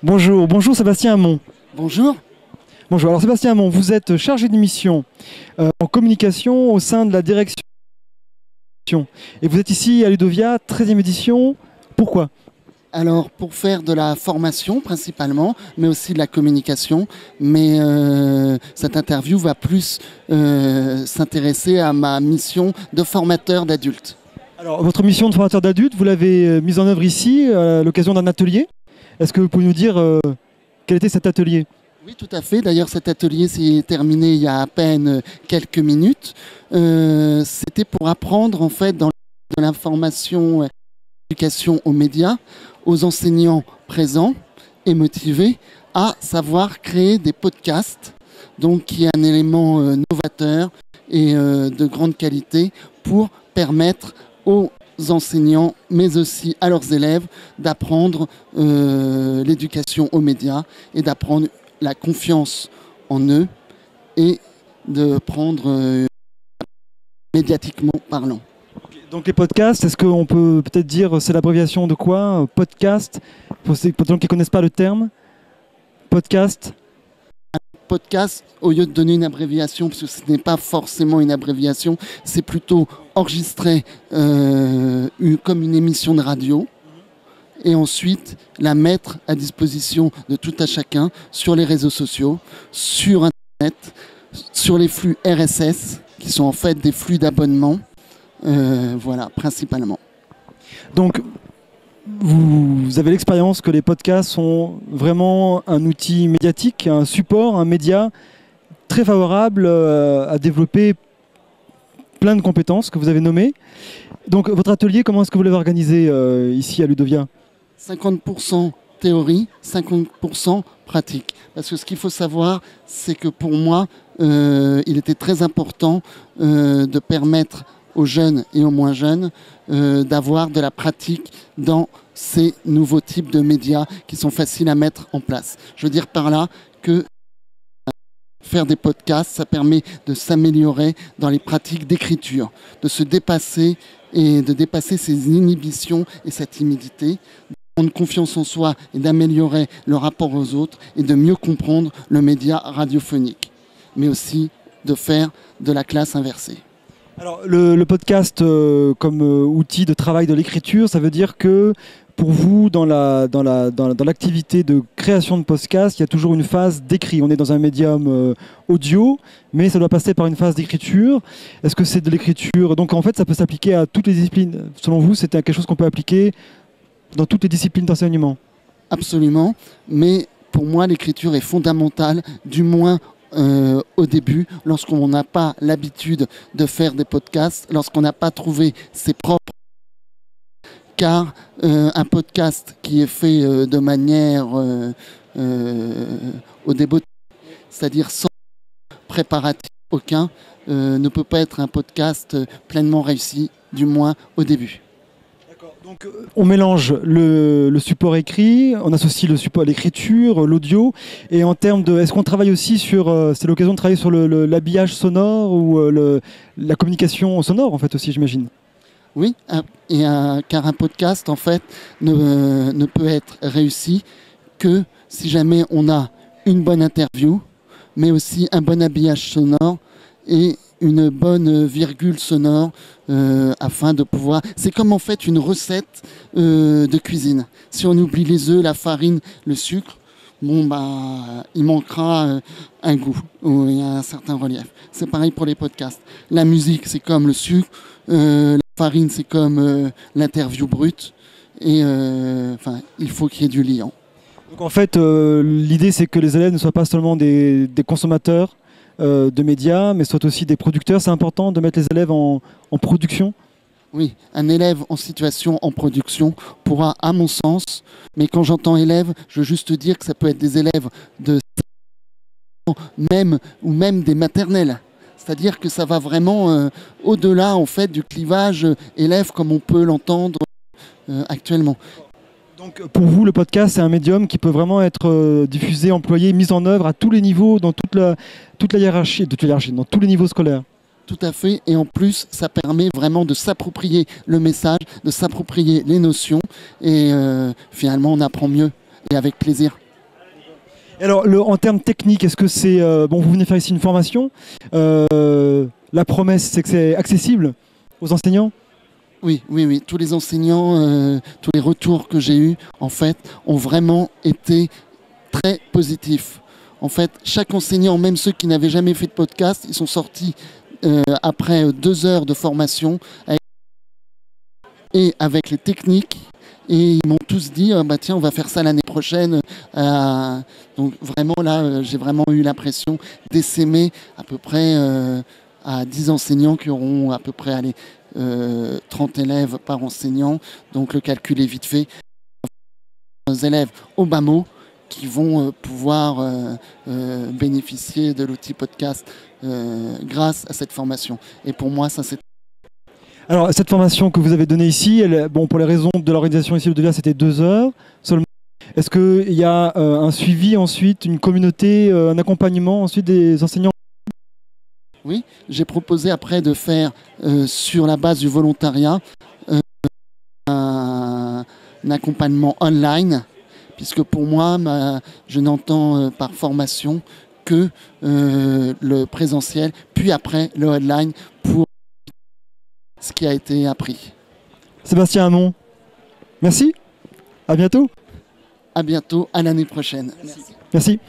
Bonjour, bonjour Sébastien Hamon. Bonjour. Bonjour, alors Sébastien Hamon, vous êtes chargé de mission en communication au sein de la direction. Et vous êtes ici à Ludovia, 13e édition. Pourquoi? Alors, pour faire de la formation principalement, mais aussi de la communication. Mais cette interview va plus s'intéresser à ma mission de formateur d'adultes. Alors, votre mission de formateur d'adultes, vous l'avez mise en œuvre ici à l'occasion d'un atelier. Est-ce que vous pouvez nous dire quel était cet atelier? Oui, tout à fait. D'ailleurs, cet atelier s'est terminé il y a à peine quelques minutes. C'était pour apprendre, en fait, dans de l'information et l'éducation aux médias, aux enseignants présents et motivés, à savoir créer des podcasts, donc qui est un élément novateur et de grande qualité pour permettre aux enseignants, mais aussi à leurs élèves, d'apprendre l'éducation aux médias et d'apprendre la confiance en eux et de prendre médiatiquement parlant. Donc les podcasts, est-ce qu'on peut peut-être dire, c'est l'abréviation de quoi? Podcast, pour les gens qui ne connaissent pas le terme. Podcast. Podcast, au lieu de donner une abréviation, parce que ce n'est pas forcément une abréviation, c'est plutôt enregistré comme une émission de radio et ensuite la mettre à disposition de tout à chacun sur les réseaux sociaux, sur Internet, sur les flux RSS, qui sont en fait des flux d'abonnement, voilà, principalement. Donc, vous avez l'expérience que les podcasts sont vraiment un outil médiatique, un support, un média très favorable à développer plein de compétences que vous avez nommées. Donc, votre atelier, comment est-ce que vous l'avez organisé ici à Ludovia? 50% théorie, 50% pratique. Parce que ce qu'il faut savoir, c'est que pour moi, il était très important de permettre aux jeunes et aux moins jeunes d'avoir de la pratique dans ces nouveaux types de médias qui sont faciles à mettre en place. Je veux dire par là que faire des podcasts, ça permet de s'améliorer dans les pratiques d'écriture, de se dépasser et de dépasser ses inhibitions et sa timidité, de prendre confiance en soi et d'améliorer le rapport aux autres et de mieux comprendre le média radiophonique, mais aussi de faire de la classe inversée. Alors, le podcast comme outil de travail de l'écriture, ça veut dire que pour vous, dans l'activité de création de podcast, il y a toujours une phase d'écrit. On est dans un médium audio, mais ça doit passer par une phase d'écriture. Est-ce que c'est de l'écriture? Donc en fait, ça peut s'appliquer à toutes les disciplines. Selon vous, c'est quelque chose qu'on peut appliquer dans toutes les disciplines d'enseignement? Absolument, mais pour moi, l'écriture est fondamentale, du moins au début, lorsqu'on n'a pas l'habitude de faire des podcasts, lorsqu'on n'a pas trouvé ses propres... Car un podcast qui est fait de manière au début, c'est-à-dire sans préparatif aucun, ne peut pas être un podcast pleinement réussi, du moins au début. Donc, on mélange le support écrit, on associe le support à l'écriture, l'audio, et en termes de... Est-ce qu'on travaille aussi sur... c'est l'occasion de travailler sur l'habillage sonore ou la communication sonore, en fait, aussi, j'imagine? Oui, car un podcast, en fait, ne peut être réussi que si jamais on a une bonne interview, mais aussi un bon habillage sonore et une bonne virgule sonore afin de pouvoir... C'est comme en fait une recette de cuisine. Si on oublie les œufs, la farine, le sucre, bon bah il manquera un goût ou un certain relief. C'est pareil pour les podcasts. La musique, c'est comme le sucre, la farine, c'est comme l'interview brute, et il faut qu'il y ait du liant. Donc en fait, l'idée c'est que les élèves ne soient pas seulement des consommateurs de médias, mais soient aussi des producteurs. C'est important de mettre les élèves en production? Oui, un élève en situation en production pourra, à mon sens, mais quand j'entends élève, je veux juste dire que ça peut être des élèves de même des maternelles. C'est-à-dire que ça va vraiment au-delà en fait du clivage élève comme on peut l'entendre actuellement. Donc pour vous, le podcast, c'est un médium qui peut vraiment être diffusé, employé, mis en œuvre à tous les niveaux, dans toute la hiérarchie, dans tous les niveaux scolaires? Tout à fait, et en plus, ça permet vraiment de s'approprier le message, de s'approprier les notions, et finalement, on apprend mieux et avec plaisir. Alors, en termes techniques, est-ce que c'est... bon, vous venez faire ici une formation. La promesse, c'est que c'est accessible aux enseignants? Oui, oui, oui. Tous les enseignants, tous les retours que j'ai eus, en fait, ont vraiment été très positifs. En fait, chaque enseignant, même ceux qui n'avaient jamais fait de podcast, ils sont sortis après 2 heures de formation avec les techniques. Et ils m'ont tous dit, bah tiens, on va faire ça l'année prochaine. Donc vraiment là, j'ai vraiment eu l'impression d'essaimer à peu près à 10 enseignants qui auront à peu près 30 élèves par enseignant. Donc le calcul est vite fait. Les élèves au bas mot qui vont pouvoir bénéficier de l'outil podcast grâce à cette formation. Et pour moi, ça c'est... Alors, cette formation que vous avez donnée ici, bon, pour les raisons de l'organisation ici au Delia, c'était 2 heures seulement. Est-ce qu'il y a un suivi ensuite, une communauté, un accompagnement ensuite des enseignants? Oui, j'ai proposé après de faire sur la base du volontariat un accompagnement online, puisque pour moi, je n'entends par formation que le présentiel, puis après le online pour ce qui a été appris. Sébastien Hamon, merci, à bientôt. À bientôt, à l'année prochaine. Merci. Merci.